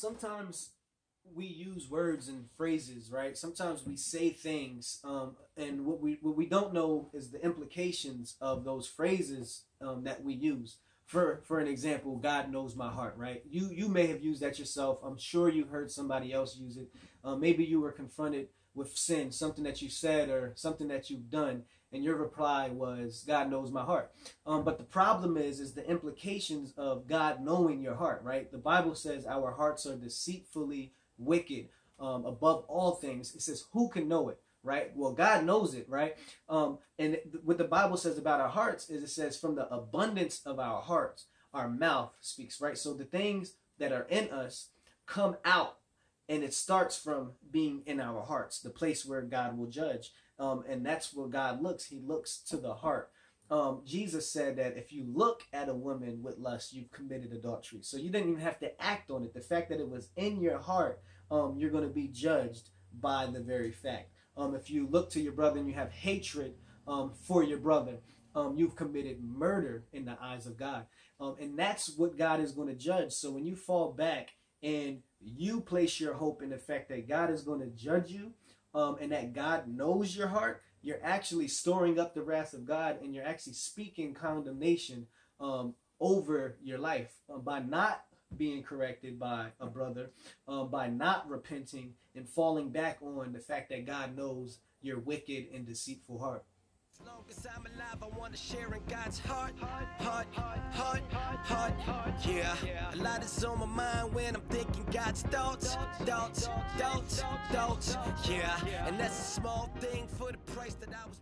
sometimes we use words and phrases, right? Sometimes we say things, and what we don't know is the implications of those phrases that we use. For an example, God knows my heart, right? You may have used that yourself. I'm sure you heard somebody else use it. Maybe you were confronted with sin, something that you said or something that you've done, and your reply was, God knows my heart. But the problem is the implications of God knowing your heart, right? The Bible says our hearts are deceitfully wicked above all things. It says, who can know it, right? Well, God knows it, right? And what the Bible says about our hearts is it says, from the abundance of our hearts, our mouth speaks, right? So the things that are in us come out, and it starts from being in our hearts, the place where God will judge. And that's where God looks. He looks to the heart. Jesus said that if you look at a woman with lust, you've committed adultery. So you didn't even have to act on it. The fact that it was in your heart, you're going to be judged by the very fact. If you look to your brother and you have hatred for your brother, you've committed murder in the eyes of God. And that's what God is going to judge. So when you fall back and you place your hope in the fact that God is going to judge you, and that God knows your heart, you're actually storing up the wrath of God, and you're actually speaking condemnation over your life by not being corrected by a brother, by not repenting and falling back on the fact that God knows your wicked and deceitful heart. As long as I'm alive, I want to share in God's heart. Yeah, a lot is on my mind when I'm thinking God's thoughts. Yeah, and that's a small thing for the price that I was